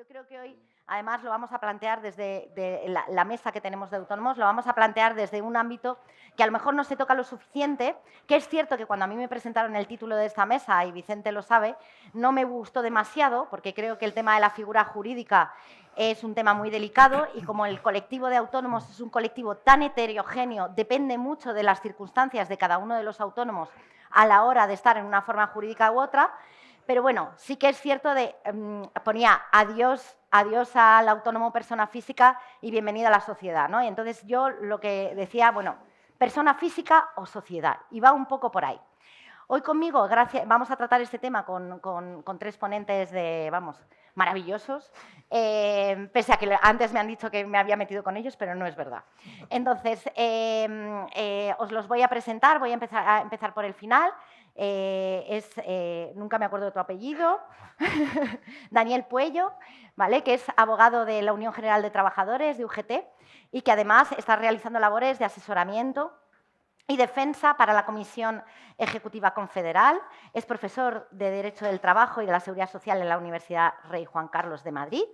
yo creo que hoy, además, lo vamos a plantear desde la mesa que tenemos de autónomos, lo vamos a plantear desde un ámbito que a lo mejor no se toca lo suficiente, que es cierto que cuando a mí me presentaron el título de esta mesa, y Vicente lo sabe, no me gustó demasiado, porque creo que el tema de la figura jurídica es un tema muy delicado y como el colectivo de autónomos es un colectivo tan heterogéneo, depende mucho de las circunstancias de cada uno de los autónomos a la hora de estar en una forma jurídica u otra. Pero bueno, sí que es cierto ponía adiós al autónomo persona física y bienvenida a la sociedad, ¿no? Y entonces yo lo que decía, bueno, persona física o sociedad, y va un poco por ahí. Hoy conmigo, vamos a tratar este tema con tres ponentes maravillosos, pese a que antes me han dicho que me había metido con ellos, pero no es verdad. Entonces, os los voy a presentar, voy a empezar por el final. Nunca me acuerdo de tu apellido, Daniel Puello, ¿vale? Que es abogado de la Unión General de Trabajadores, de UGT, y que además está realizando labores de asesoramiento y defensa para la Comisión Ejecutiva Confederal. Es profesor de Derecho del Trabajo y de la Seguridad Social en la Universidad Rey Juan Carlos de Madrid.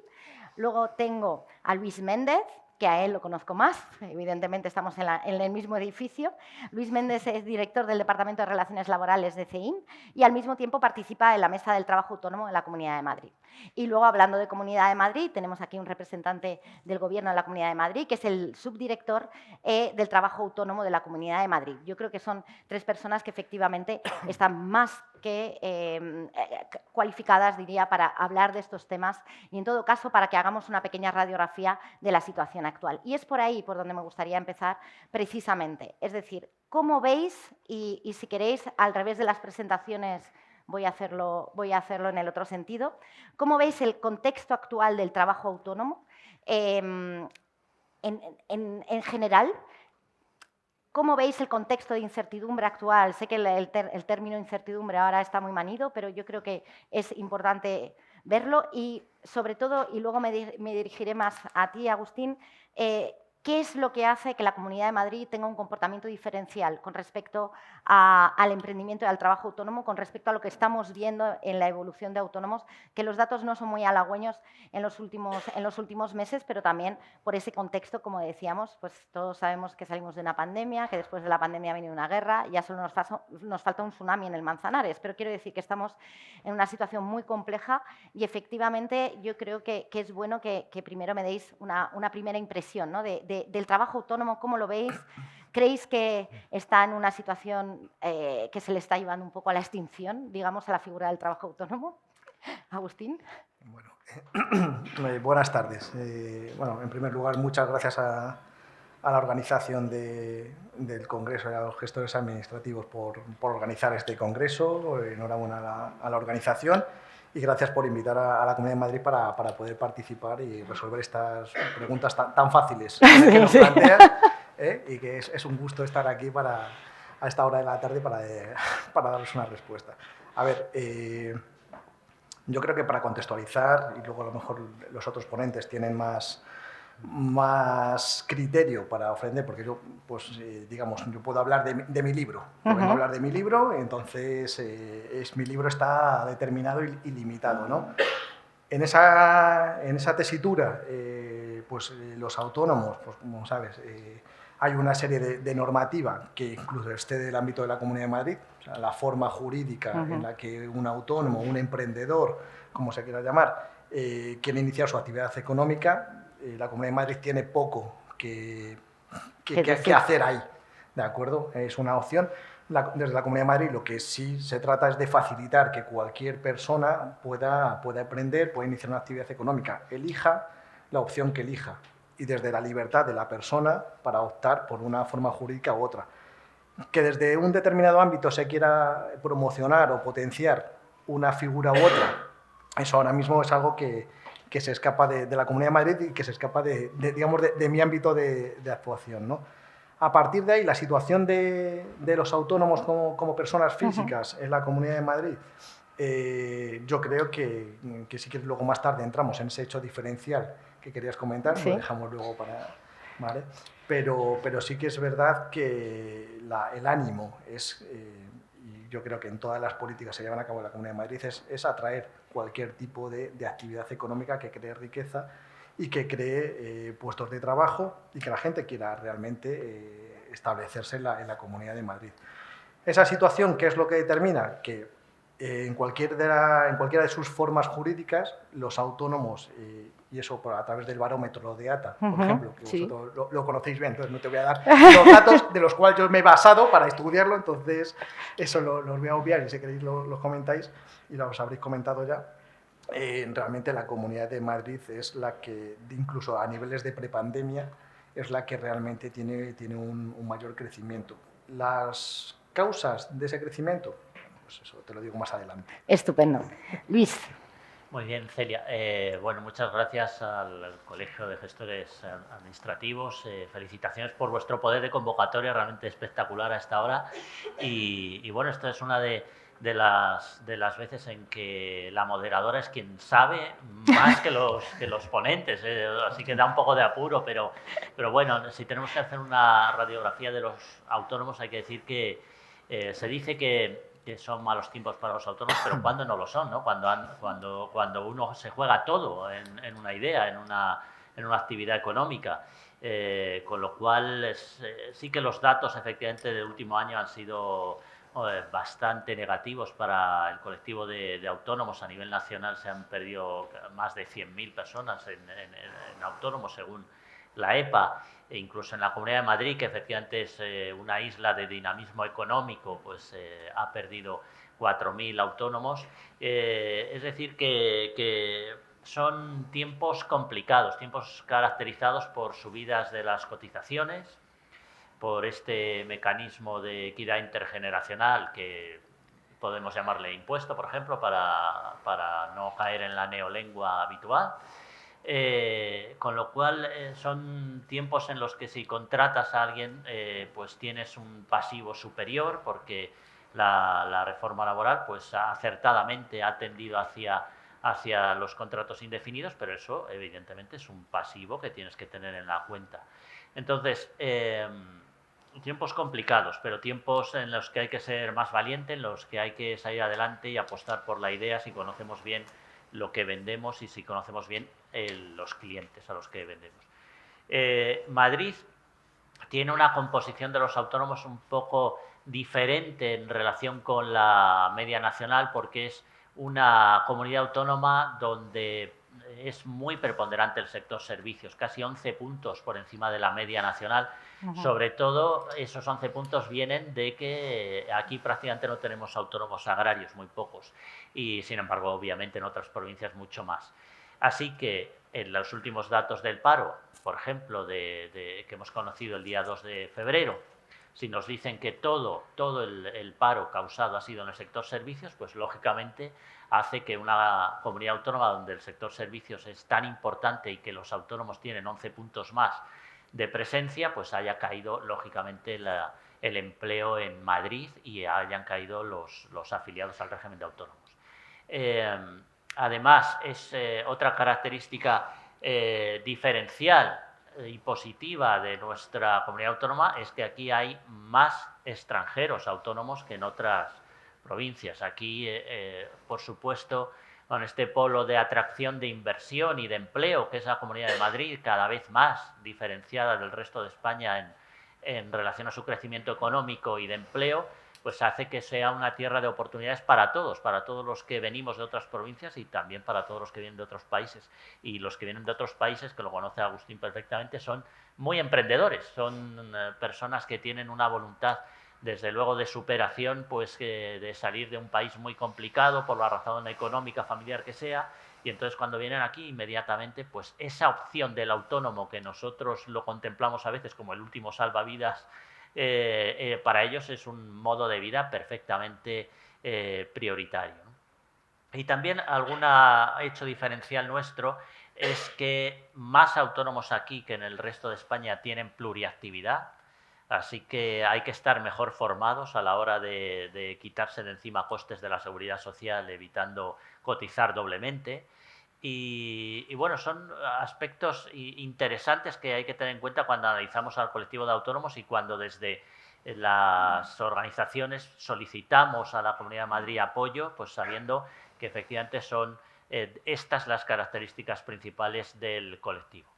Luego tengo a Luis Méndez, que a él lo conozco más, evidentemente estamos en el mismo edificio. Luis Méndez es director del Departamento de Relaciones Laborales de CEIM y al mismo tiempo participa en la Mesa del Trabajo Autónomo de la Comunidad de Madrid. Y luego, hablando de Comunidad de Madrid, tenemos aquí un representante del Gobierno de la Comunidad de Madrid, que es el subdirector del Trabajo Autónomo de la Comunidad de Madrid. Yo creo que son tres personas que efectivamente están más que cualificadas, diría, para hablar de estos temas y, en todo caso, para que hagamos una pequeña radiografía de la situación actual. Y es por ahí por donde me gustaría empezar precisamente. Es decir, ¿cómo veis? Y si queréis, al revés de las presentaciones, voy a hacerlo en el otro sentido. ¿Cómo veis el contexto actual del trabajo autónomo? En general, ¿cómo veis el contexto de incertidumbre actual? Sé que el término incertidumbre ahora está muy manido, pero yo creo que es importante verlo y, sobre todo, y luego me dirigiré más a ti, Agustín, ¿qué es lo que hace que la Comunidad de Madrid tenga un comportamiento diferencial con respecto al emprendimiento y al trabajo autónomo, con respecto a lo que estamos viendo en la evolución de autónomos, que los datos no son muy halagüeños en los últimos meses, pero también por ese contexto, como decíamos, pues todos sabemos que salimos de una pandemia, que después de la pandemia viene una guerra, ya solo nos falta un tsunami en el Manzanares, pero quiero decir que estamos en una situación muy compleja y, efectivamente, yo creo que es bueno que primero me deis una primera impresión, ¿no? del trabajo autónomo. ¿Cómo lo veis? ¿Creéis que está en una situación que se le está llevando un poco a la extinción, digamos, a la figura del trabajo autónomo? Agustín. Bueno, buenas tardes. Bueno, en primer lugar, muchas gracias a la organización del Congreso y a los gestores administrativos por organizar este Congreso. Enhorabuena a la organización y gracias por invitar a la Comunidad de Madrid para poder participar y resolver estas preguntas tan fáciles que nos plantean, y que es un gusto estar aquí a esta hora de la tarde para darles una respuesta. A ver, yo creo que para contextualizar, y luego a lo mejor los otros ponentes tienen más criterio para ofender, porque yo, pues, digamos, yo puedo hablar de mi libro. Yo vengo a hablar de mi libro, entonces mi libro está determinado y limitado, ¿no? En esa tesitura, los autónomos, pues, como sabes, hay una serie de normativa que incluso excede del ámbito de la Comunidad de Madrid, o sea, la forma jurídica en la que un autónomo, un emprendedor, como se quiera llamar, quiere iniciar su actividad económica. La Comunidad de Madrid tiene poco que hacer ahí, ¿de acuerdo? Es una opción. Desde la Comunidad de Madrid lo que sí se trata es de facilitar que cualquier persona pueda emprender, pueda iniciar una actividad económica, elija la opción que elija, y desde la libertad de la persona para optar por una forma jurídica u otra. Que desde un determinado ámbito se quiera promocionar o potenciar una figura u otra, eso ahora mismo es algo que se escapa de la Comunidad de Madrid y que se escapa de mi ámbito de actuación, ¿no? A partir de ahí, la situación de los autónomos como personas físicas en la Comunidad de Madrid, yo creo que si quieres luego más tarde entramos en ese hecho diferencial que querías comentar, sí. Lo dejamos luego para... ¿vale? Pero sí que es verdad que el ánimo es, y y yo creo que en todas las políticas que se llevan a cabo en la Comunidad de Madrid, es atraer cualquier tipo de actividad económica que cree riqueza y que cree puestos de trabajo y que la gente quiera realmente establecerse en la Comunidad de Madrid. Esa situación, ¿qué es lo que determina? Que en cualquiera de sus formas jurídicas, los autónomos, y eso a través del barómetro de ATA, por ejemplo, que vosotros lo conocéis bien, entonces no te voy a dar los datos de los cuales yo me he basado para estudiarlo, entonces eso los voy a obviar y si queréis los comentáis y los habréis comentado ya. Realmente la Comunidad de Madrid es la que, incluso a niveles de prepandemia, es la que realmente tiene un mayor crecimiento. Las causas de ese crecimiento, pues eso te lo digo más adelante. Estupendo. Luis. Muy bien, Celia. Bueno, muchas gracias al Colegio de Gestores Administrativos. Felicitaciones por vuestro poder de convocatoria, realmente espectacular a esta hora. Y bueno, esta es una de las veces en que la moderadora es quien sabe más que los ponentes, así que da un poco de apuro, pero bueno, si tenemos que hacer una radiografía de los autónomos, hay que decir que se dice que son malos tiempos para los autónomos, pero cuando no lo son, ¿no? Cuando uno se juega todo en una idea, en una actividad económica. Con lo cual, sí que los datos efectivamente del último año han sido bastante negativos para el colectivo de autónomos. A nivel nacional se han perdido más de 100.000 personas en autónomos, según la EPA. E incluso en la Comunidad de Madrid, que efectivamente es una isla de dinamismo económico, pues ha perdido 4.000 autónomos. Es decir, que son tiempos complicados, tiempos caracterizados por subidas de las cotizaciones, por este mecanismo de equidad intergeneracional que podemos llamarle impuesto, por ejemplo, para no caer en la neolengua habitual. Con lo cual son tiempos en los que si contratas a alguien pues tienes un pasivo superior, porque la reforma laboral pues acertadamente ha tendido hacia los contratos indefinidos, pero eso evidentemente es un pasivo que tienes que tener en la cuenta. Entonces, tiempos complicados, pero tiempos en los que hay que ser más valiente, en los que hay que salir adelante y apostar por la idea si conocemos bien lo que vendemos y si conocemos bien los clientes a los que vendemos. Madrid tiene una composición de los autónomos un poco diferente en relación con la media nacional, porque es una comunidad autónoma donde es muy preponderante el sector servicios, casi 11 puntos por encima de la media nacional. Sobre todo, esos 11 puntos vienen de que aquí prácticamente no tenemos autónomos agrarios, muy pocos, y sin embargo, obviamente, en otras provincias mucho más. Así que en los últimos datos del paro, por ejemplo, que hemos conocido el día 2 de febrero, si nos dicen que todo el paro causado ha sido en el sector servicios, pues lógicamente hace que una comunidad autónoma donde el sector servicios es tan importante y que los autónomos tienen 11 puntos más de presencia, pues haya caído lógicamente el empleo en Madrid y hayan caído los afiliados al régimen de autónomos. Además, es otra característica diferencial y positiva de nuestra comunidad autónoma es que aquí hay más extranjeros autónomos que en otras provincias. Aquí, por supuesto, con este polo de atracción de inversión y de empleo, que es la Comunidad de Madrid, cada vez más diferenciada del resto de España en relación a su crecimiento económico y de empleo, pues hace que sea una tierra de oportunidades para todos los que venimos de otras provincias y también para todos los que vienen de otros países. Y los que vienen de otros países, que lo conoce Agustín perfectamente, son muy emprendedores, son personas que tienen una voluntad, desde luego, de superación, pues de salir de un país muy complicado por la razón económica, familiar que sea, y entonces cuando vienen aquí inmediatamente, pues esa opción del autónomo, que nosotros lo contemplamos a veces como el último salvavidas, para ellos es un modo de vida perfectamente prioritario, ¿no? Y también algún hecho diferencial nuestro es que más autónomos aquí que en el resto de España tienen pluriactividad, así que hay que estar mejor formados a la hora de quitarse de encima costes de la seguridad social, evitando cotizar doblemente. Y bueno, son aspectos interesantes que hay que tener en cuenta cuando analizamos al colectivo de autónomos y cuando desde las organizaciones solicitamos a la Comunidad de Madrid apoyo, pues sabiendo que efectivamente son estas las características principales del colectivo.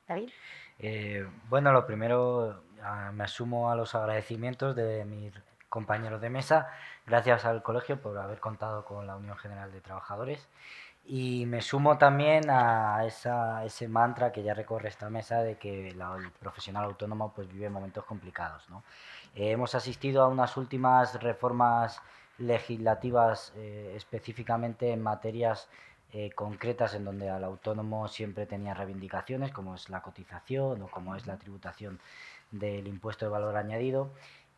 David. Bueno, lo primero, me sumo a los agradecimientos de mis compañeros de mesa, gracias al colegio por haber contado con la Unión General de Trabajadores, y me sumo también a ese mantra que ya recorre esta mesa de que el profesional autónomo pues vive momentos complicados, ¿no? Hemos asistido a unas últimas reformas legislativas, específicamente en materias concretas en donde al autónomo siempre tenía reivindicaciones, como es la cotización o como es la tributación del impuesto de valor añadido,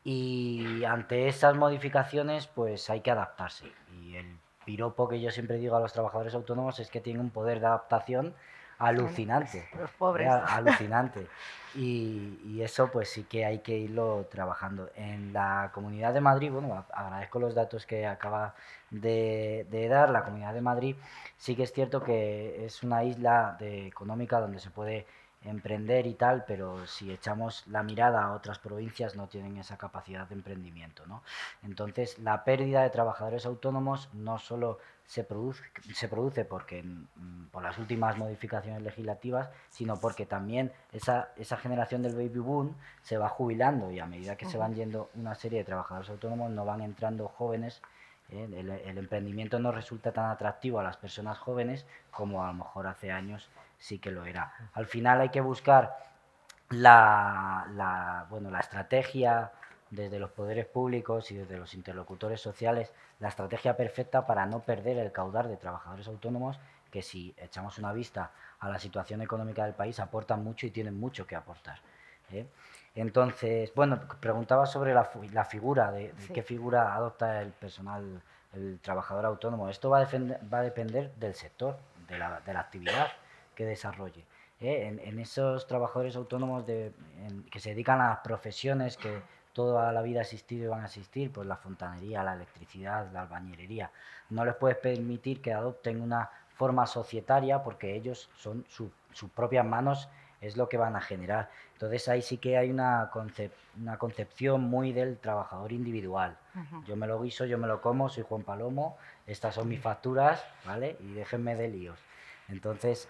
y ante esas modificaciones pues hay que adaptarse, y el piropo que yo siempre digo a los trabajadores autónomos es que tienen un poder de adaptación alucinante. Los pobres. Alucinante. Y eso pues sí que hay que irlo trabajando. En la Comunidad de Madrid, bueno, agradezco los datos que acaba de dar. La Comunidad de Madrid sí que es cierto que es una isla económica donde se puede emprender y tal, pero si echamos la mirada a otras provincias no tienen esa capacidad de emprendimiento, ¿no? Entonces, la pérdida de trabajadores autónomos no solo se produce porque por las últimas modificaciones legislativas, sino porque también esa generación del baby boom se va jubilando, y a medida que se van yendo una serie de trabajadores autónomos no van entrando jóvenes. El emprendimiento no resulta tan atractivo a las personas jóvenes como a lo mejor hace años sí que lo era. Al final hay que buscar la estrategia desde los poderes públicos y desde los interlocutores sociales, la estrategia perfecta para no perder el caudal de trabajadores autónomos que, si echamos una vista a la situación económica del país, aportan mucho y tienen mucho que aportar. Entonces, bueno, preguntaba sobre la figura, de sí, qué figura adopta el personal, el trabajador autónomo. Esto va a depender del sector, de la actividad que desarrolle. En esos trabajadores autónomos que se dedican a las profesiones que toda la vida ha existido y van a existir, pues la fontanería, la electricidad, la albañilería, no les puedes permitir que adopten una forma societaria porque ellos son sus propias manos, es lo que van a generar. Entonces ahí sí que hay una concepción muy del trabajador individual. Yo me lo guiso, yo me lo como, soy Juan Palomo, estas son mis facturas, ¿vale? Y déjenme de líos. Entonces,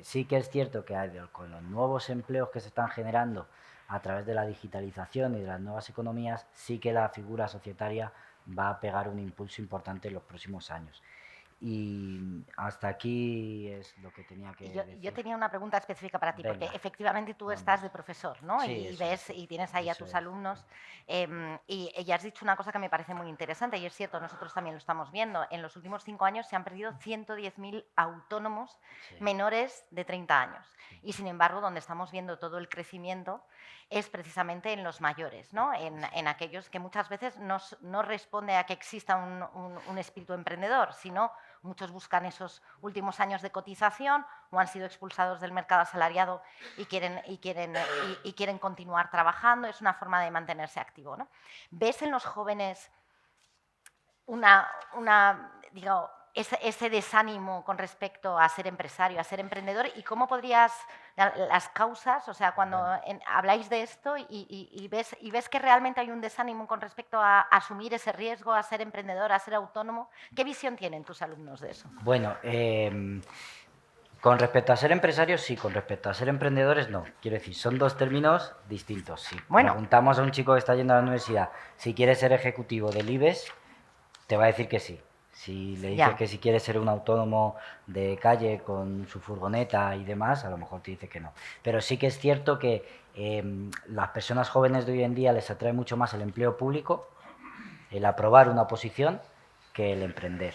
sí que es cierto que con los nuevos empleos que se están generando a través de la digitalización y de las nuevas economías, sí que la figura societaria va a pegar un impulso importante en los próximos años. Y hasta aquí es lo que tenía que decir. Yo tenía una pregunta específica para ti, porque efectivamente tú estás de profesor, ¿no? Sí, y ves y tienes ahí a tus alumnos. Y ya has dicho una cosa que me parece muy interesante, y es cierto, nosotros también lo estamos viendo. En los últimos 5 años se han perdido 110.000 autónomos menores de 30 años. Y sin embargo, donde estamos viendo todo el crecimiento es precisamente en los mayores, ¿no? En aquellos que muchas veces no responde a que exista un espíritu emprendedor, sino muchos buscan esos últimos años de cotización o han sido expulsados del mercado asalariado y quieren continuar trabajando. Es una forma de mantenerse activo, ¿no? ¿Ves en los jóvenes ese desánimo con respecto a ser empresario, a ser emprendedor? ¿Y cómo podrías, las causas, o sea, cuando habláis de esto y ves que realmente hay un desánimo con respecto a asumir ese riesgo, a ser emprendedor, a ser autónomo? ¿Qué visión tienen tus alumnos de eso? Bueno, con respecto a ser empresarios, sí; con respecto a ser emprendedores, no. Quiero decir, son dos términos distintos, sí. Bueno. Preguntamos a un chico que está yendo a la universidad si quiere ser ejecutivo del IBEX, te va a decir que sí. Si le dices que si quiere ser un autónomo de calle con su furgoneta y demás, a lo mejor te dice que no. Pero sí que es cierto que las personas jóvenes de hoy en día les atrae mucho más el empleo público, el aprobar una oposición, que el emprender.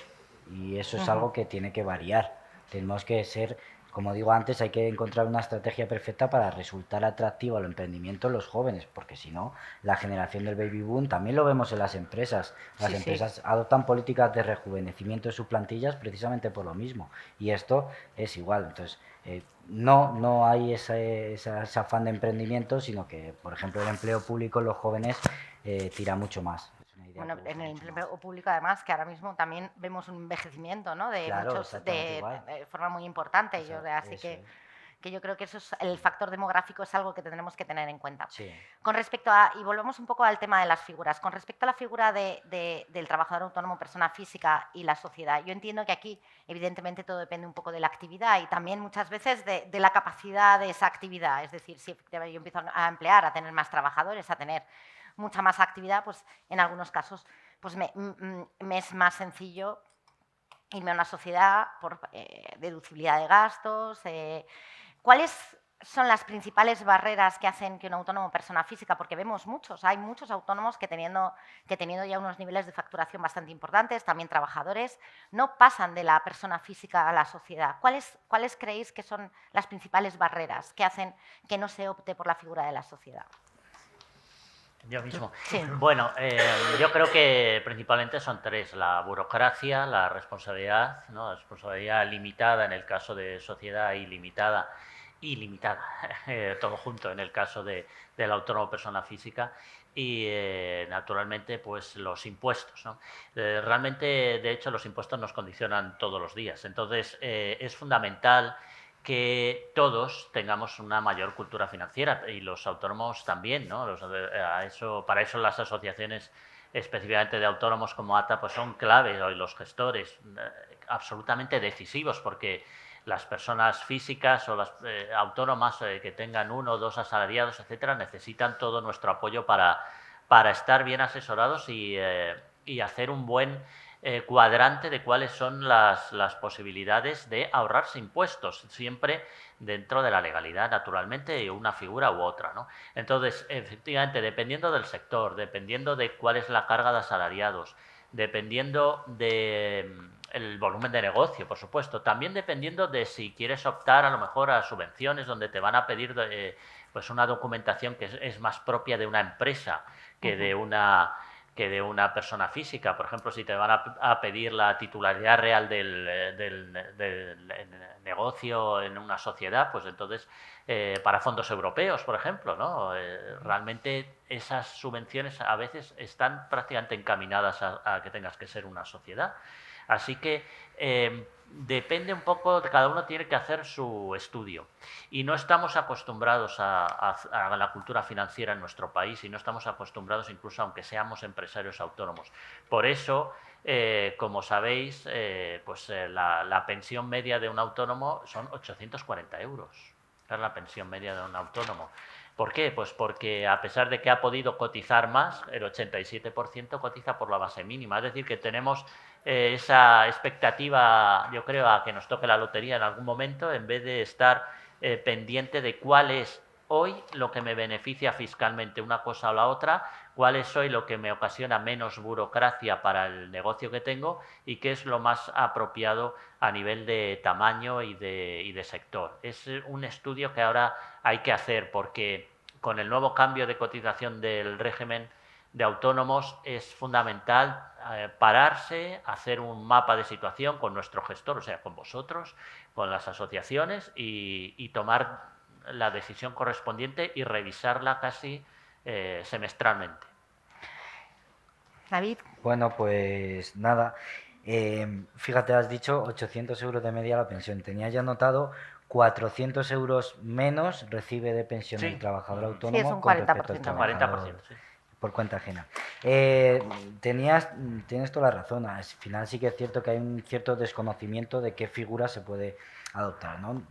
Y eso es algo que tiene que variar. Tenemos que ser, como digo antes, hay que encontrar una estrategia perfecta para resultar atractivo al emprendimiento en los jóvenes, porque si no, la generación del baby boom también lo vemos en las empresas. Las empresas adoptan políticas de rejuvenecimiento de sus plantillas precisamente por lo mismo, y esto es igual. Entonces, no hay ese afán de emprendimiento, sino que, por ejemplo, el empleo público en los jóvenes tira mucho más. Es una idea Bueno, que gusta en el mucho empleo más. público, además, que ahora mismo también vemos un envejecimiento, ¿no? De Claro, muchos, exactamente igual. de forma muy importante. Eso, Así eso es. que yo creo que eso es, el factor demográfico es algo que tendremos que tener en cuenta. Sí. Con respecto a, y volvemos un poco al tema de las figuras, con respecto a la figura del trabajador autónomo, persona física y la sociedad, yo entiendo que aquí, evidentemente, todo depende un poco de la actividad y también muchas veces de la capacidad de esa actividad. Es decir, si efectivamente yo empiezo a emplear, a tener más trabajadores, a tener mucha más actividad, pues en algunos casos pues me es más sencillo irme a una sociedad por deducibilidad de gastos. ¿Cuáles son las principales barreras que hacen que un autónomo persona física? Porque vemos muchos, hay muchos autónomos que teniendo ya unos niveles de facturación bastante importantes, también trabajadores, no pasan de la persona física a la sociedad. ¿Cuáles creéis que son las principales barreras que hacen que no se opte por la figura de la sociedad? Yo mismo. Sí. Bueno, yo creo que principalmente son tres: la burocracia, la responsabilidad, ¿no? La responsabilidad limitada en el caso de sociedad y limitada, todo junto en el caso del autónomo persona física, y naturalmente pues los impuestos, ¿no? Realmente, de hecho, los impuestos nos condicionan todos los días, entonces es fundamental que todos tengamos una mayor cultura financiera y los autónomos también, ¿no? Para eso las asociaciones específicamente de autónomos como ATA pues son claves, y los gestores absolutamente decisivos, porque las personas físicas o las autónomas que tengan uno o dos asalariados, etcétera, necesitan todo nuestro apoyo para estar bien asesorados y hacer un buen cuadrante de cuáles son las posibilidades de ahorrarse impuestos, siempre dentro de la legalidad, naturalmente, una figura u otra, ¿no? Entonces, efectivamente, dependiendo del sector, dependiendo de cuál es la carga de asalariados, dependiendo del volumen de negocio, por supuesto, también dependiendo de si quieres optar a lo mejor a subvenciones donde te van a pedir pues una documentación que es más propia de una empresa que de una persona física. Por ejemplo, si te van a pedir la titularidad real del negocio en una sociedad, pues entonces para fondos europeos, por ejemplo, ¿no? Realmente esas subvenciones a veces están prácticamente encaminadas a que tengas que ser una sociedad. Así que depende un poco, cada uno tiene que hacer su estudio. Y no estamos acostumbrados a la cultura financiera en nuestro país, y no estamos acostumbrados incluso aunque seamos empresarios autónomos. Por eso, como sabéis, la pensión media de un autónomo son 840 euros. Es la pensión media de un autónomo. ¿Por qué? Pues porque a pesar de que ha podido cotizar más, el 87% cotiza por la base mínima. Es decir, que tenemos esa expectativa, yo creo, a que nos toque la lotería en algún momento, en vez de estar pendiente de cuál es hoy lo que me beneficia fiscalmente una cosa o la otra, cuál es hoy lo que me ocasiona menos burocracia para el negocio que tengo y qué es lo más apropiado a nivel de tamaño y de sector. Es un estudio que ahora hay que hacer, porque con el nuevo cambio de cotización del régimen de autónomos es fundamental pararse, hacer un mapa de situación con nuestro gestor, o sea, con vosotros, con las asociaciones, y tomar la decisión correspondiente y revisarla casi semestralmente. David. Bueno, pues nada. Fíjate, has dicho 800 euros de media la pensión. Tenía ya anotado 400 euros menos recibe de pensión Sí. el trabajador Sí, Sí, es autónomo un con respecto al 40%. trabajador 40%, sí. por cuenta ajena. Tienes toda la razón. Al final sí que es cierto que hay un cierto desconocimiento de qué figura se puede adoptar, ¿no?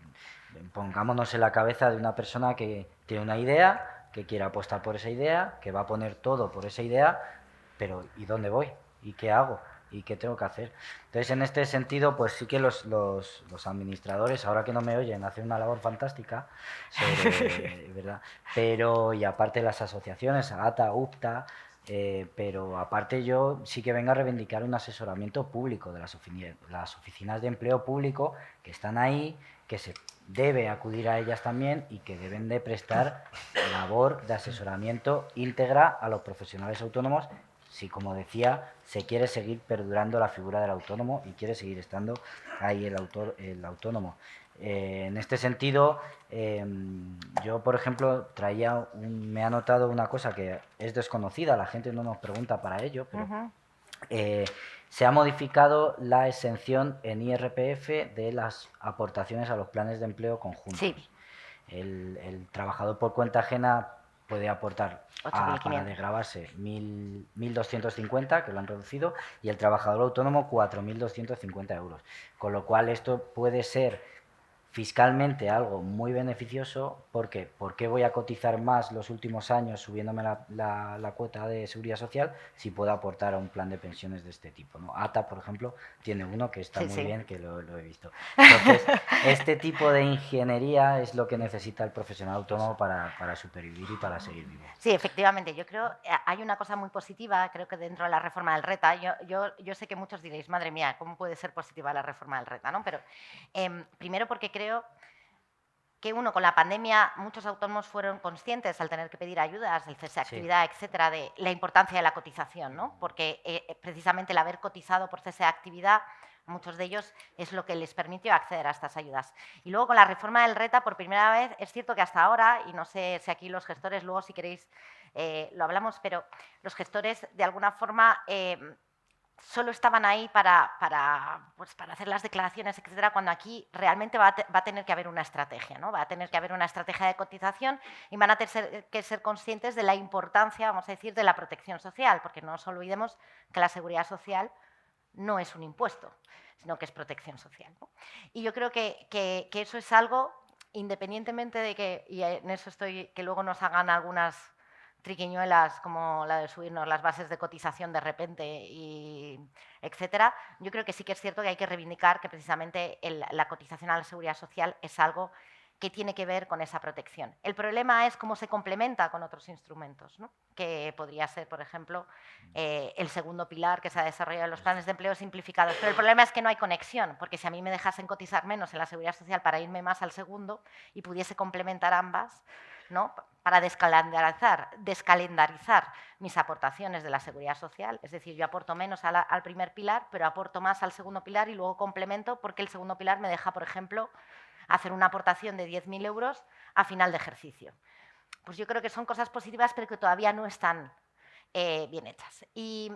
Pongámonos en la cabeza de una persona que tiene una idea, que quiere apostar por esa idea, que va a poner todo por esa idea, pero ¿y dónde voy? ¿Y qué hago? ¿Y qué tengo que hacer? Entonces, en este sentido, pues sí que los administradores, ahora que no me oyen, hacen una labor fantástica sobre, ¿verdad? Pero, y aparte las asociaciones, ATA, UPTA, pero aparte yo sí que vengo a reivindicar un asesoramiento público de las oficinas de empleo público que están ahí, que se debe acudir a ellas también y que deben de prestar labor de asesoramiento íntegra a los profesionales autónomos si, como decía, se quiere seguir perdurando la figura del autónomo y quiere seguir estando ahí el autónomo. En este sentido, yo, por ejemplo, me ha notado una cosa que es desconocida, la gente no nos pregunta para ello, pero se ha modificado la exención en IRPF de las aportaciones a los planes de empleo conjuntos. Sí. El trabajador por cuenta ajena puede aportar para 8.500. desgravarse 1.250, que lo han reducido, y el trabajador autónomo 4.250 euros. Con lo cual esto puede ser fiscalmente algo muy beneficioso, porque ¿por qué voy a cotizar más los últimos años subiéndome la cuota de seguridad social si puedo aportar a un plan de pensiones de este tipo, ¿no? ATA, por ejemplo, tiene uno que está muy bien, que lo he visto. Entonces, este tipo de ingeniería es lo que necesita el profesional autónomo para supervivir y para seguir vivo. Sí, efectivamente. Yo creo hay una cosa muy positiva, creo que dentro de la reforma del RETA, yo sé que muchos diréis, madre mía, ¿cómo puede ser positiva la reforma del RETA? ¿No? Pero primero porque creo que con la pandemia muchos autónomos fueron conscientes al tener que pedir ayudas, el cese de actividad, etcétera, de la importancia de la cotización, ¿no? Porque precisamente el haber cotizado por cese de actividad, muchos de ellos es lo que les permitió acceder a estas ayudas. Y luego con la reforma del RETA, por primera vez, es cierto que hasta ahora, y no sé si aquí los gestores, luego si queréis lo hablamos, pero los gestores de alguna forma solo estaban ahí para hacer las declaraciones, etcétera, cuando aquí realmente va a tener que haber una estrategia, ¿no? Va a tener que haber una estrategia de cotización y van a tener que ser conscientes de la importancia, vamos a decir, de la protección social, porque no nos olvidemos que la seguridad social no es un impuesto, sino que es protección social, ¿no? Y yo creo que eso es algo, independientemente de que, y en eso estoy, que luego nos hagan algunas triquiñuelas como la de subirnos las bases de cotización de repente, y etcétera, yo creo que sí que es cierto que hay que reivindicar que precisamente la cotización a la seguridad social es algo que tiene que ver con esa protección. El problema es cómo se complementa con otros instrumentos, ¿no? Que podría ser, por ejemplo, el segundo pilar que se ha desarrollado en los planes de empleo simplificados. Pero el problema es que no hay conexión, porque si a mí me dejasen cotizar menos en la seguridad social para irme más al segundo y pudiese complementar ambas, ¿no? Para descalendarizar mis aportaciones de la seguridad social, es decir, yo aporto menos al primer pilar, pero aporto más al segundo pilar y luego complemento porque el segundo pilar me deja, por ejemplo, hacer una aportación de 10.000 euros a final de ejercicio. Pues yo creo que son cosas positivas, pero que todavía no están bien hechas. Y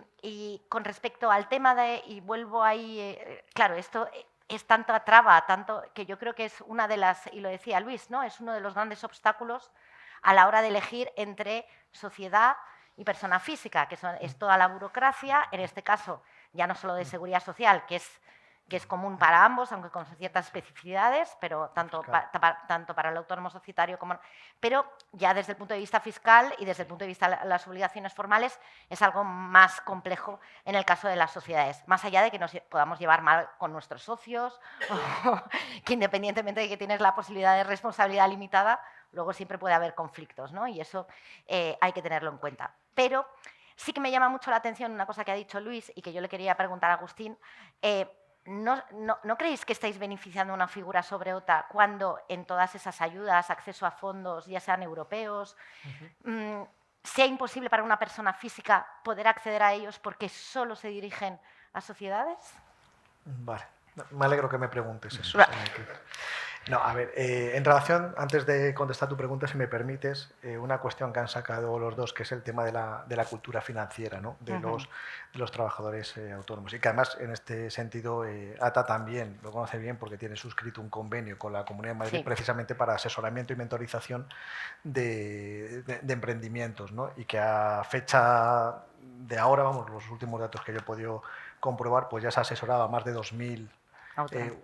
con respecto al tema y vuelvo ahí, claro, esto es tanta traba, tanto que yo creo que es una de las, y lo decía Luis, ¿no? Es uno de los grandes obstáculos a la hora de elegir entre sociedad y persona física, que es toda la burocracia, en este caso ya no solo de seguridad social, que es común para ambos, aunque con ciertas especificidades, pero tanto para el autónomo societario como... Pero ya desde el punto de vista fiscal y desde el punto de vista de las obligaciones formales es algo más complejo en el caso de las sociedades, más allá de que nos podamos llevar mal con nuestros socios, o que independientemente de que tienes la posibilidad de responsabilidad limitada, luego siempre puede haber conflictos, ¿no? Y eso hay que tenerlo en cuenta. Pero sí que me llama mucho la atención una cosa que ha dicho Luis y que yo le quería preguntar a Agustín. ¿No creéis que estáis beneficiando una figura sobre otra cuando en todas esas ayudas, acceso a fondos, ya sean europeos, sea imposible para una persona física poder acceder a ellos porque solo se dirigen a sociedades? Vale, me alegro que me preguntes eso. No, a ver, en relación, antes de contestar tu pregunta, si me permites, una cuestión que han sacado los dos, que es el tema de la cultura financiera, ¿no? de los trabajadores autónomos. Y que además, en este sentido, ATA también lo conoce bien porque tiene suscrito un convenio con la Comunidad de Madrid precisamente para asesoramiento y mentorización de emprendimientos, ¿no? Y que a fecha de ahora, vamos, los últimos datos que yo he podido comprobar, pues ya se ha asesorado a más de 2.000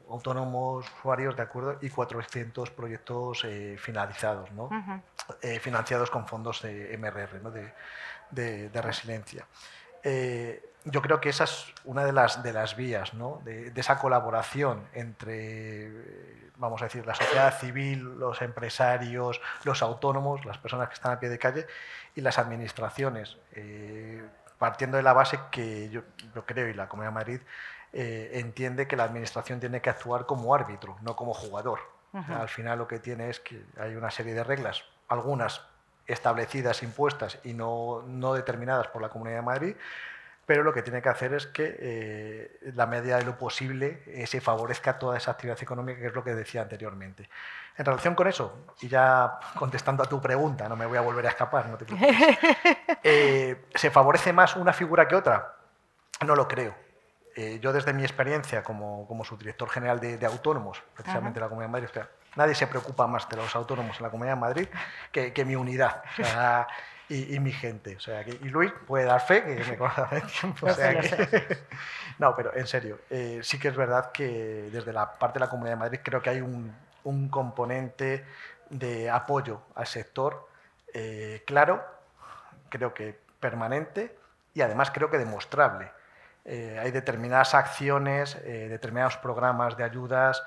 autónomos, usuarios, ¿de acuerdo? Y 400 proyectos finalizados, ¿no? Financiados con fondos de MRR, ¿no? de resiliencia. Yo creo que esa es una de las vías, ¿no? de esa colaboración entre, vamos a decir, la sociedad civil, los empresarios, los autónomos, las personas que están a pie de calle y las administraciones, partiendo de la base que yo creo, y la Comunidad de Madrid entiende que la administración tiene que actuar como árbitro, no como jugador. Al final lo que tiene es que hay una serie de reglas, algunas establecidas, impuestas y no determinadas por la Comunidad de Madrid, pero lo que tiene que hacer es que, en la medida de lo posible, se favorezca toda esa actividad económica, que es lo que decía anteriormente. En relación con eso, y ya contestando a tu pregunta, no me voy a volver a escapar, no te preocupes, ¿se favorece más una figura que otra? No lo creo. Yo, desde mi experiencia como subdirector general de autónomos, precisamente en la Comunidad de Madrid, o sea, nadie se preocupa más de los autónomos en la Comunidad de Madrid que mi unidad. O sea, y mi gente. O sea, y Luis puede dar fe, que me conoce hace tiempo. O sea, no, pero en serio, sí que es verdad que desde la parte de la Comunidad de Madrid creo que hay un componente de apoyo al sector claro, creo que permanente y además creo que demostrable. Hay determinadas acciones, determinados programas de ayudas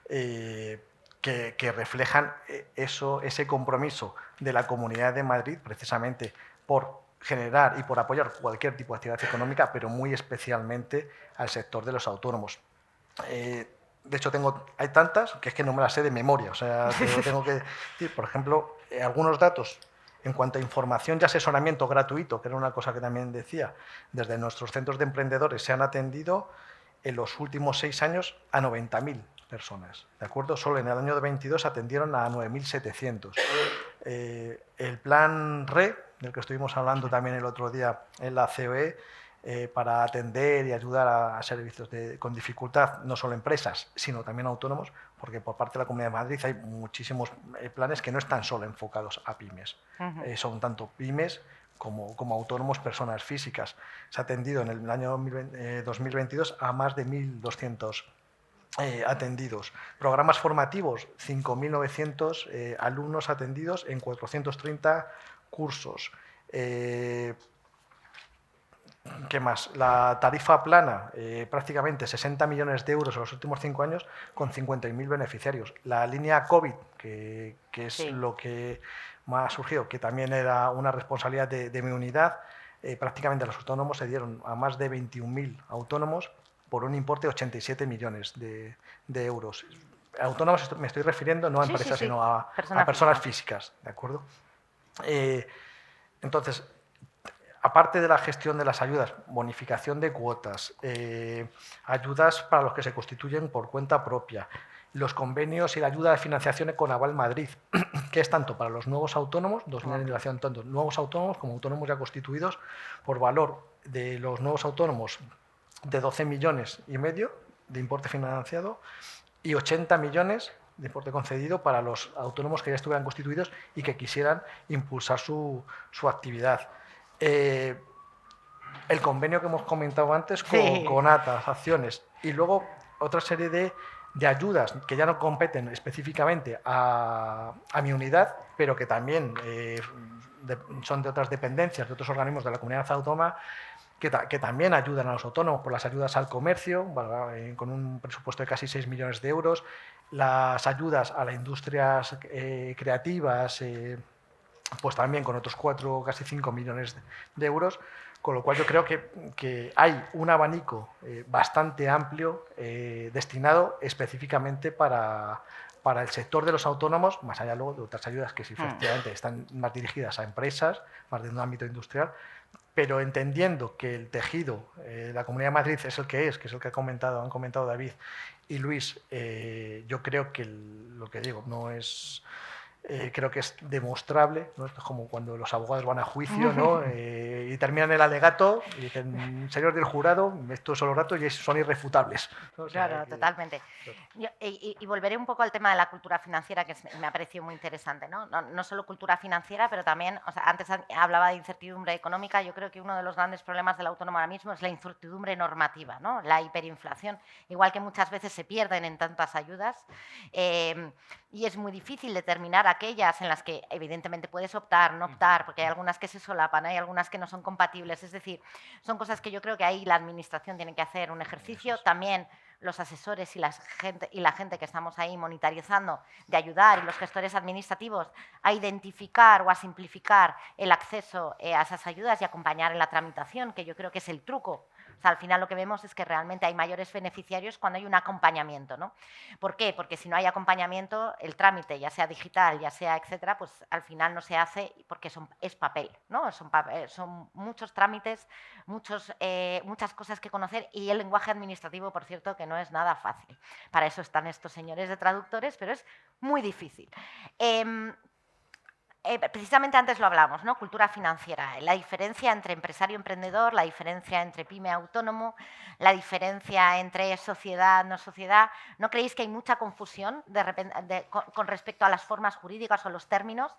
que reflejan ese compromiso de la Comunidad de Madrid, precisamente por generar y por apoyar cualquier tipo de actividad económica, pero muy especialmente al sector de los autónomos. De hecho, hay tantas que es que no me las sé de memoria. O sea, tengo que decir, por ejemplo, algunos datos en cuanto a información y asesoramiento gratuito, que era una cosa que también decía, desde nuestros centros de emprendedores se han atendido en los últimos 6 años a 90.000 personas, ¿de acuerdo? Solo en el año 22 atendieron a 9.700. El plan RE, del que estuvimos hablando también el otro día en la COE, para atender y ayudar a servicios con dificultad, no solo empresas, sino también autónomos, porque por parte de la Comunidad de Madrid hay muchísimos planes que no están solo enfocados a pymes. Son tanto pymes como autónomos, personas físicas. Se ha atendido en el año 2022 a más de 1.200 atendidos. Programas formativos, 5.900 alumnos atendidos en 430 cursos. ¿Qué más? La tarifa plana, prácticamente 60 millones de euros en los últimos 5 años con 50.000 beneficiarios. La línea COVID, que es lo que más ha surgido, que también era una responsabilidad de mi unidad, prácticamente los autónomos se dieron a más de 21.000 autónomos por un importe de 87 millones de euros. Autónomos me estoy refiriendo no a empresas, sino a personas físicas, ¿de acuerdo? Entonces, aparte de la gestión de las ayudas, bonificación de cuotas, ayudas para los que se constituyen por cuenta propia, los convenios y la ayuda de financiación con Aval Madrid, que es tanto para los nuevos autónomos, 2.000 en relación tanto nuevos autónomos como autónomos ya constituidos, por valor de los nuevos autónomos de 12 millones y medio de importe financiado y 80 millones de importe concedido para los autónomos que ya estuvieran constituidos y que quisieran impulsar su actividad. El convenio que hemos comentado antes con ATAS, acciones, y luego otra serie de ayudas que ya no competen específicamente a mi unidad, pero que también son de otras dependencias, de otros organismos de la comunidad autónoma, que también ayudan a los autónomos, por las ayudas al comercio, con un presupuesto de casi 6 millones de euros, las ayudas a las industrias creativas, pues también con otros 4, casi 5 millones de euros, con lo cual yo creo que hay un abanico bastante amplio destinado específicamente para el sector de los autónomos, más allá luego de otras ayudas que sí, efectivamente están más dirigidas a empresas, más de un ámbito industrial, pero entendiendo que el tejido, la Comunidad de Madrid es el que es el que han comentado David y Luis, yo creo que lo que digo no es... creo que es demostrable, ¿no? Esto es como cuando los abogados van a juicio, ¿no? Y terminan el alegato y dicen, señor del jurado, estos son los datos y son irrefutables. O sea, claro, totalmente. Y volveré un poco al tema de la cultura financiera, que me ha parecido muy interesante, ¿no? No solo cultura financiera, pero también, o sea, antes hablaba de incertidumbre económica, yo creo que uno de los grandes problemas del autónomo ahora mismo es la incertidumbre normativa, ¿no? La hiperinflación, igual que muchas veces se pierden en tantas ayudas, y es muy difícil determinar aquellas en las que evidentemente puedes optar, no optar, porque hay algunas que se solapan, hay algunas que no son compatibles, es decir, son cosas que yo creo que ahí la administración tiene que hacer un ejercicio, también los asesores y la gente que estamos ahí monitorizando, de ayudar, y los gestores administrativos a identificar o a simplificar el acceso a esas ayudas y acompañar en la tramitación, que yo creo que es el truco O sea, al final lo que vemos es que realmente hay mayores beneficiarios cuando hay un acompañamiento, ¿no? ¿Por qué? Porque si no hay acompañamiento, el trámite, ya sea digital, ya sea etcétera, pues al final no se hace porque es papel, ¿no? Son muchos trámites, muchas cosas que conocer y el lenguaje administrativo, por cierto, que no es nada fácil. Para eso están estos señores de traductores, pero es muy difícil. Precisamente antes lo hablamos, ¿no? Cultura financiera, la diferencia entre empresario emprendedor, la diferencia entre pyme autónomo, la diferencia entre sociedad, no sociedad. ¿No creéis que hay mucha confusión con respecto a las formas jurídicas o los términos?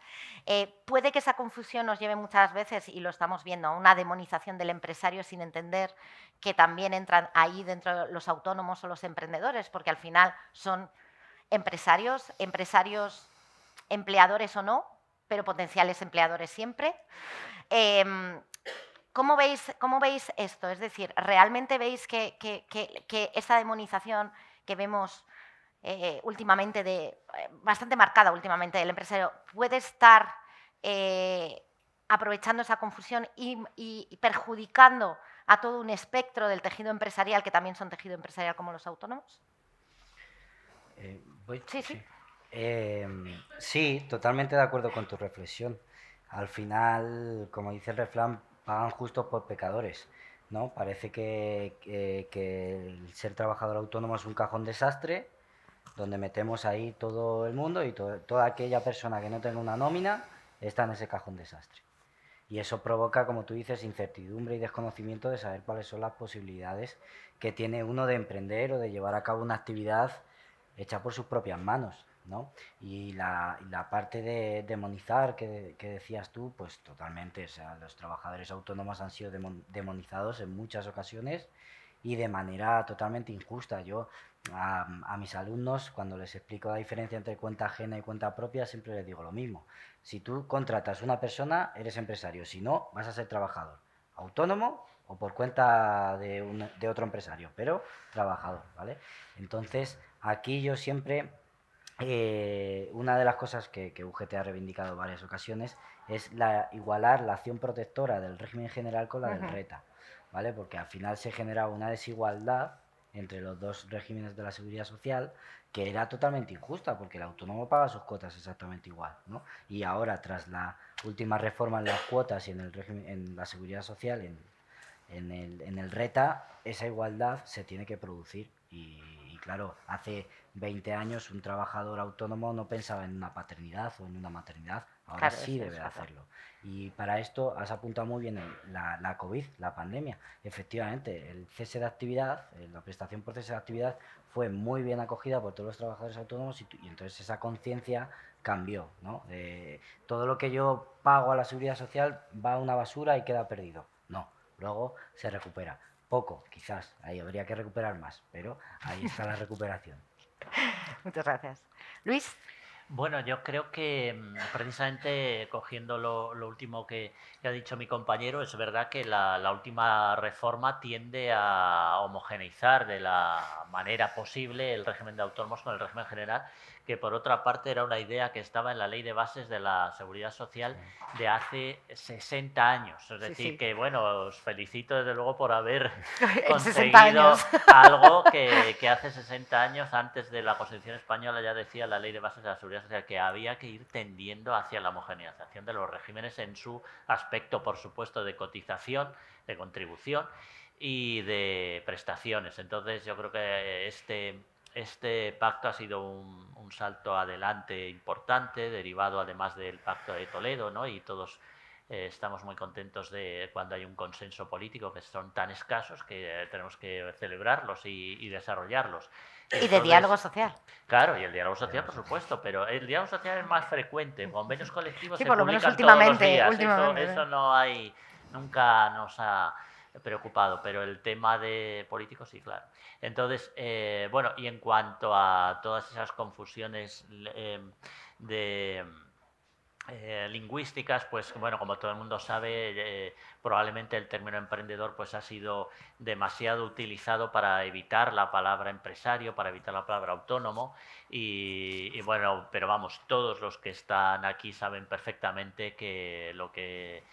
Puede que esa confusión nos lleve muchas veces, y lo estamos viendo, a una demonización del empresario sin entender que también entran ahí dentro los autónomos o los emprendedores, porque al final son empresarios empleadores o no, pero potenciales empleadores siempre. ¿Cómo veis esto? Es decir, ¿realmente veis que esa demonización que vemos últimamente, bastante marcada últimamente del empresario, puede estar aprovechando esa confusión y perjudicando a todo un espectro del tejido empresarial, que también son tejido empresarial como los autónomos? Sí. Sí, totalmente de acuerdo con tu reflexión. Al final, como dice el refrán, pagan justos por pecadores, ¿no? Parece que el ser trabajador autónomo es un cajón desastre donde metemos ahí todo el mundo y toda aquella persona que no tenga una nómina está en ese cajón desastre. Y eso provoca, como tú dices, incertidumbre y desconocimiento de saber cuáles son las posibilidades que tiene uno de emprender o de llevar a cabo una actividad hecha por sus propias manos, ¿no? Y la parte de demonizar que decías tú, pues totalmente, o sea, los trabajadores autónomos han sido demonizados en muchas ocasiones y de manera totalmente injusta. Yo a mis alumnos, cuando les explico la diferencia entre cuenta ajena y cuenta propia, siempre les digo lo mismo. Si tú contratas una persona, eres empresario. Si no, vas a ser trabajador. Autónomo o por cuenta de otro empresario, pero trabajador, ¿vale? Entonces, aquí yo siempre... una de las cosas que UGT ha reivindicado en varias ocasiones es igualar la acción protectora del régimen general con la del RETA, ¿vale? Porque al final se genera una desigualdad entre los dos regímenes de la seguridad social que era totalmente injusta, porque el autónomo paga sus cuotas exactamente igual, ¿no? Y ahora, tras la última reforma en las cuotas y en el régimen, en la seguridad social, en el RETA, esa igualdad se tiene que producir. Y claro, hace 20 años un trabajador autónomo no pensaba en una paternidad o en una maternidad, ahora Claro, sí debe de hacerlo. Y para esto has apuntado muy bien la COVID, la pandemia. Efectivamente, el cese de actividad, la prestación por cese de actividad fue muy bien acogida por todos los trabajadores autónomos y entonces esa conciencia cambió, ¿no? Todo lo que yo pago a la seguridad social va a una basura y queda perdido. No, luego se recupera. Poco, quizás, ahí habría que recuperar más, pero ahí está la recuperación. Muchas gracias. Luis. Bueno, yo creo que precisamente cogiendo lo último que ha dicho mi compañero, es verdad que la última reforma tiende a homogeneizar de la manera posible el régimen de autónomos con el régimen general, que por otra parte era una idea que estaba en la Ley de Bases de la Seguridad Social de hace 60 años. Es decir, que bueno, os felicito desde luego por haber conseguido algo que hace 60 años, antes de la Constitución Española, ya decía la Ley de Bases de la Seguridad Social que había que ir tendiendo hacia la homogeneización de los regímenes en su aspecto, por supuesto, de cotización, de contribución y de prestaciones. Entonces yo creo que este pacto ha sido un salto adelante importante, derivado además del Pacto de Toledo, ¿no? Y todos estamos muy contentos de cuando hay un consenso político, que son tan escasos que tenemos que celebrarlos y desarrollarlos. Entonces, y de diálogo social. Claro, y el diálogo social, por supuesto, pero el diálogo social es más frecuente. Convenios colectivos sí, se por lo menos publican todos los días. Últimamente, eso no hay, nunca nos ha preocupado, pero el tema de políticos sí, claro. Entonces, bueno, y en cuanto a todas esas confusiones lingüísticas, pues bueno, como todo el mundo sabe, probablemente el término emprendedor pues ha sido demasiado utilizado para evitar la palabra empresario, para evitar la palabra autónomo y bueno, pero vamos, todos los que están aquí saben perfectamente de lo que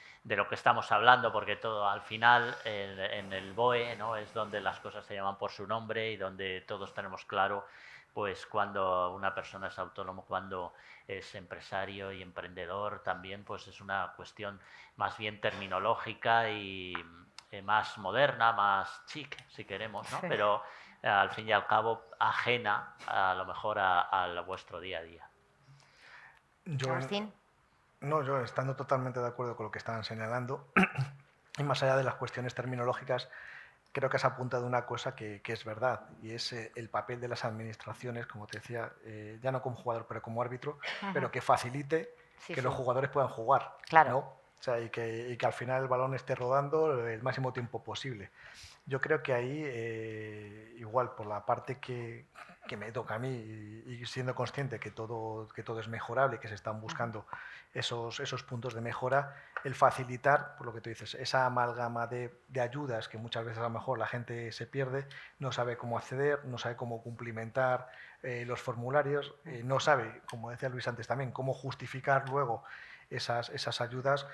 estamos hablando, porque todo al final en el BOE, ¿no?, es donde las cosas se llaman por su nombre y donde todos tenemos claro pues cuando una persona es autónomo, cuando es empresario y emprendedor también, pues es una cuestión más bien terminológica y más moderna, más chic, si queremos, ¿no? Sí. Pero al fin y al cabo ajena a lo mejor a vuestro día a día. Agustín. Yo estando totalmente de acuerdo con lo que estaban señalando, y más allá de las cuestiones terminológicas, creo que has apuntado una cosa que es verdad, y es el papel de las administraciones, como te decía, ya no como jugador, pero como árbitro, pero que facilite que los jugadores puedan jugar. Claro. ¿No? O sea, y que al final el balón esté rodando el máximo tiempo posible. Yo creo que ahí, igual por la parte que me toca a mí y siendo consciente que todo es mejorable y que se están buscando esos puntos de mejora, el facilitar, por lo que tú dices, esa amalgama de ayudas que muchas veces a lo mejor la gente se pierde, no sabe cómo acceder, no sabe cómo cumplimentar los formularios, no sabe, como decía Luis antes también, cómo justificar luego esas ayudas.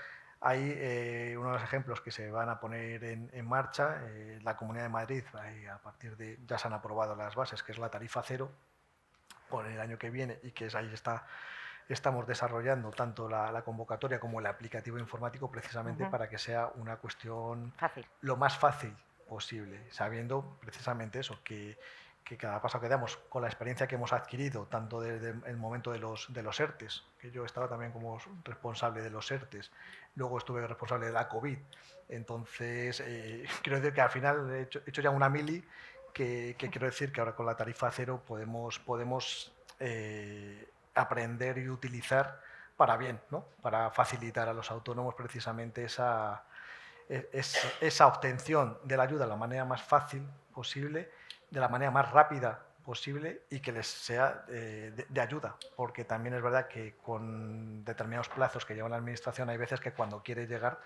Hay uno de los ejemplos que se van a poner en marcha, la Comunidad de Madrid, a partir de, ya se han aprobado las bases, que es la tarifa cero por el año que viene y que ahí estamos desarrollando tanto la convocatoria como el aplicativo informático precisamente para que sea una cuestión lo más fácil posible, sabiendo precisamente eso, que cada paso que damos, con la experiencia que hemos adquirido, tanto desde el momento de los ERTES, que yo estaba también como responsable de los ERTES, luego estuve responsable de la COVID, entonces quiero decir que al final he hecho ya una mili, que quiero decir que ahora con la tarifa cero podemos aprender y utilizar para bien, ¿no? Para facilitar a los autónomos precisamente esa obtención de la ayuda de la manera más fácil posible, de la manera más rápida posible y que les sea de ayuda, porque también es verdad que con determinados plazos que lleva la administración hay veces que cuando quiere llegar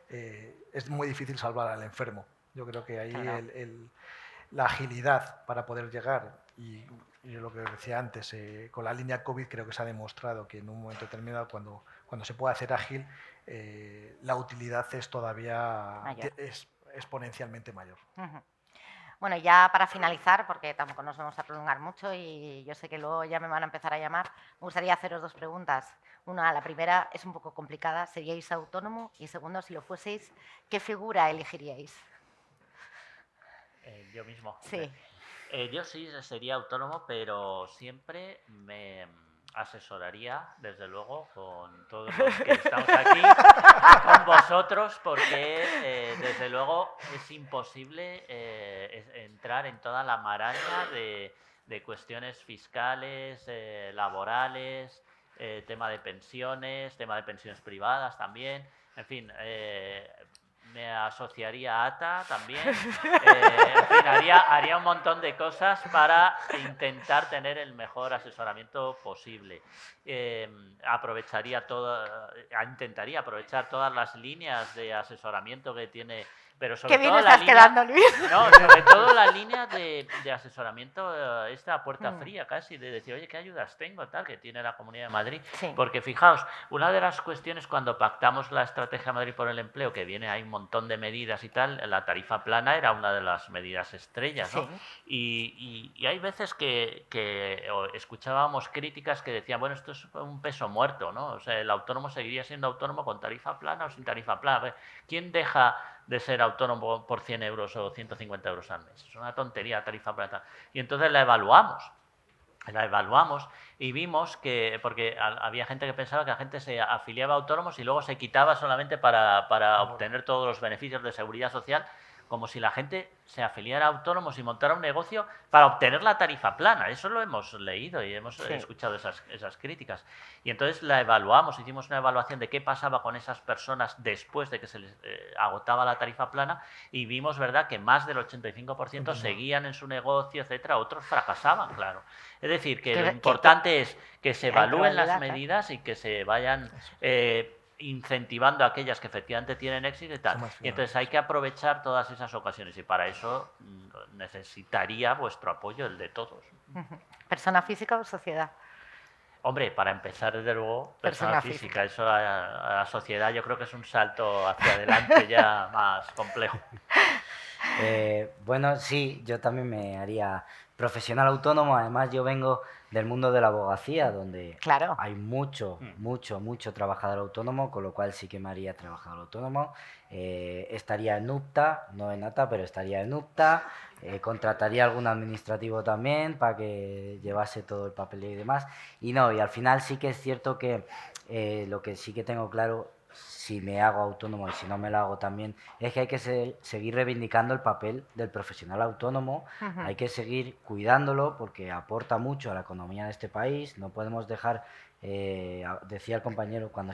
es muy difícil salvar al enfermo. Yo creo que ahí la agilidad para poder llegar y lo que decía antes, con la línea COVID creo que se ha demostrado que en un momento determinado cuando se puede hacer ágil, la utilidad es todavía exponencialmente mayor. Bueno, ya para finalizar, porque tampoco nos vamos a prolongar mucho y yo sé que luego ya me van a empezar a llamar, me gustaría haceros dos preguntas. Una, la primera es un poco complicada, ¿seríais autónomo? Y segundo, si lo fueseis, ¿qué figura elegiríais? Yo mismo. Sí. Yo sí sería autónomo, pero siempre me asesoraría, desde luego, con todos los que estamos aquí, con vosotros, porque desde luego es imposible entrar en toda la maraña de cuestiones fiscales, laborales, tema de pensiones privadas también, en fin. Me asociaría a ATA también. En fin, haría un montón de cosas para intentar tener el mejor asesoramiento posible. Intentaría aprovechar todas las líneas de asesoramiento que tiene, pero sobre Qué bien todo estás quedando, Luis. No, sobre todo la línea de asesoramiento, esta puerta fría casi, de decir, oye, ¿qué ayudas tengo? Tal, que tiene la Comunidad de Madrid. Sí. Porque fijaos, una de las cuestiones cuando pactamos la Estrategia Madrid por el Empleo, que viene ahí un montón de medidas y tal, la tarifa plana era una de las medidas estrellas, ¿no? Sí. Y hay veces que escuchábamos críticas que decían, bueno, esto es un peso muerto, ¿no? O sea, el autónomo seguiría siendo autónomo con tarifa plana o sin tarifa plana. ¿Quién deja de ser autónomo por 100 euros o 150 euros al mes? Es una tontería, tarifa plana. Y entonces la evaluamos y vimos que, porque había gente que pensaba que la gente se afiliaba a autónomos y luego se quitaba solamente para obtener todos los beneficios de seguridad social, como si la gente se afiliara a autónomos y montara un negocio para obtener la tarifa plana. Eso lo hemos leído y hemos escuchado esas críticas. Y entonces la evaluamos, hicimos una evaluación de qué pasaba con esas personas después de que se les agotaba la tarifa plana y vimos, ¿verdad?, que más del 85% seguían en su negocio, etcétera, otros fracasaban, claro. Es decir, que lo importante es que se evalúen las medidas y que se vayan incentivando a aquellas que efectivamente tienen éxito y tal. Y entonces hay que aprovechar todas esas ocasiones y para eso necesitaría vuestro apoyo, el de todos. ¿Persona física o sociedad? Hombre, para empezar, desde luego, persona física. Eso a la sociedad yo creo que es un salto hacia adelante ya más complejo. Bueno, sí, yo también me haría profesional autónomo. Además, yo vengo del mundo de la abogacía, donde hay mucho trabajador autónomo, con lo cual sí que me haría trabajador autónomo. Estaría en UPTA, no en ATA, pero estaría en UPTA. Contrataría a algún administrativo también para que llevase todo el papel y demás. Y al final sí que es cierto que lo que sí que tengo claro, si me hago autónomo y si no me lo hago también, es que hay que seguir reivindicando el papel del profesional autónomo, hay que seguir cuidándolo porque aporta mucho a la economía de este país. No podemos dejar, decía el compañero, cuando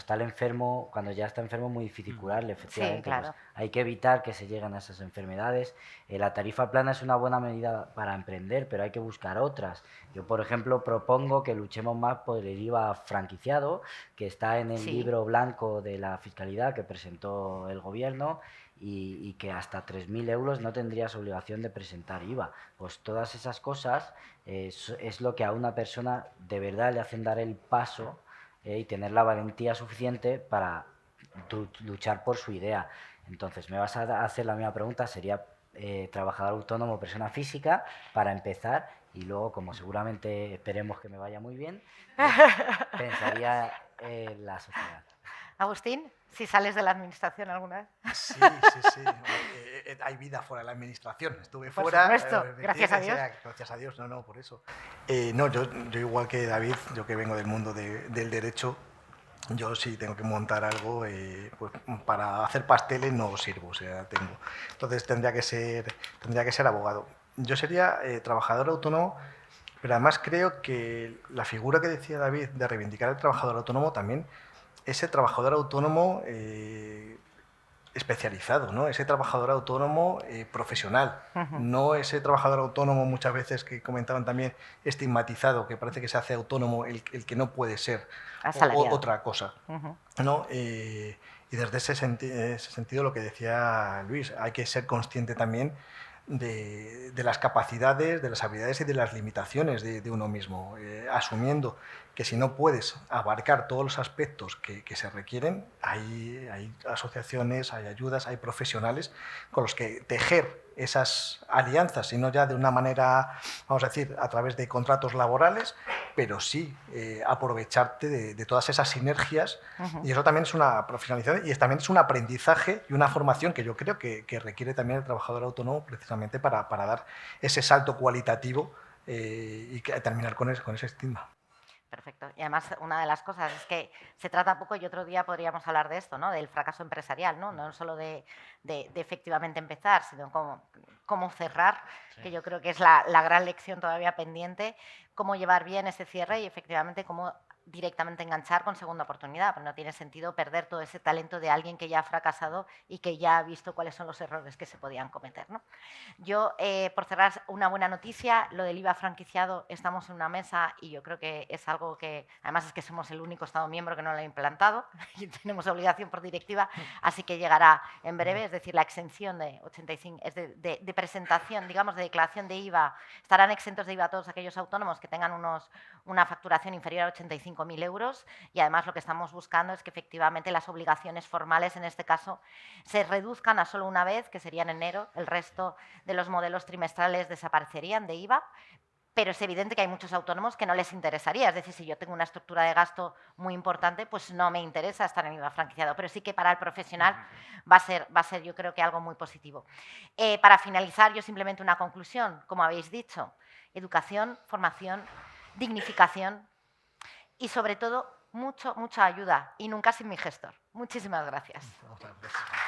ya está enfermo, muy difícil curarle, efectivamente. Sí, claro. Pues hay que evitar que se lleguen a esas enfermedades. La tarifa plana es una buena medida para emprender, pero hay que buscar otras. Yo, por ejemplo, propongo que luchemos más por el IVA franquiciado, que está en el libro blanco de la fiscalidad que presentó el gobierno, y que hasta 3.000 euros no tendrías obligación de presentar IVA. Pues todas esas cosas es lo que a una persona de verdad le hacen dar el paso y tener la valentía suficiente para luchar por su idea. Entonces, me vas a hacer la misma pregunta, sería trabajador autónomo, persona física, para empezar, y luego, como seguramente esperemos que me vaya muy bien, pensaría en la sociedad. Agustín, si sales de la administración alguna vez. Sí. Hay vida fuera de la administración. Estuve Por fuera. supuesto, gracias a Dios. Gracias a Dios, por eso. Yo igual que David, yo que vengo del mundo del derecho, yo sí tengo que montar algo, pues para hacer pasteles no sirvo, entonces tendría que ser abogado. Yo sería trabajador autónomo, pero además creo que la figura que decía David de reivindicar al trabajador autónomo también, ese trabajador autónomo especializado, ¿no? Ese trabajador autónomo profesional, no ese trabajador autónomo muchas veces que comentaban también estigmatizado, que parece que se hace autónomo el que no puede ser otra cosa, ¿no? Y desde ese sentido lo que decía Luis, hay que ser consciente también de las capacidades, de las habilidades y de las limitaciones de uno mismo, asumiendo que si no puedes abarcar todos los aspectos que se requieren, hay asociaciones, hay ayudas, hay profesionales con los que tejer esas alianzas, y no ya de una manera, vamos a decir, a través de contratos laborales, pero sí aprovecharte de todas esas sinergias, y eso también es una profesionalización y también es un aprendizaje y una formación que yo creo que requiere también el trabajador autónomo precisamente para dar ese salto cualitativo y terminar con ese estigma. Perfecto. Y además, una de las cosas es que se trata poco, y otro día podríamos hablar de esto, ¿no? Del fracaso empresarial, no solo de efectivamente empezar, sino cómo cerrar, que yo creo que es la gran lección todavía pendiente, cómo llevar bien ese cierre y efectivamente cómo directamente enganchar con segunda oportunidad, pero no tiene sentido perder todo ese talento de alguien que ya ha fracasado y que ya ha visto cuáles son los errores que se podían cometer, ¿no? Yo, por cerrar, una buena noticia, lo del IVA franquiciado, estamos en una mesa y yo creo que es algo que, además es que somos el único Estado miembro que no lo ha implantado y tenemos obligación por directiva, así que llegará en breve, es decir, la exención de 85, es de presentación, digamos, de declaración de IVA, estarán exentos de IVA todos aquellos autónomos que tengan una facturación inferior a 85.000 euros, y además lo que estamos buscando es que efectivamente las obligaciones formales en este caso se reduzcan a solo una vez, que sería en enero. El resto de los modelos trimestrales desaparecerían de IVA, pero es evidente que hay muchos autónomos que no les interesaría. Es decir, si yo tengo una estructura de gasto muy importante, pues no me interesa estar en IVA franquiciado, pero sí que para el profesional va a ser yo creo que algo muy positivo. Para finalizar, yo simplemente una conclusión, como habéis dicho: educación, formación, dignificación y sobre todo mucha ayuda, y nunca sin mi gestor. Muchísimas gracias. Muchas gracias.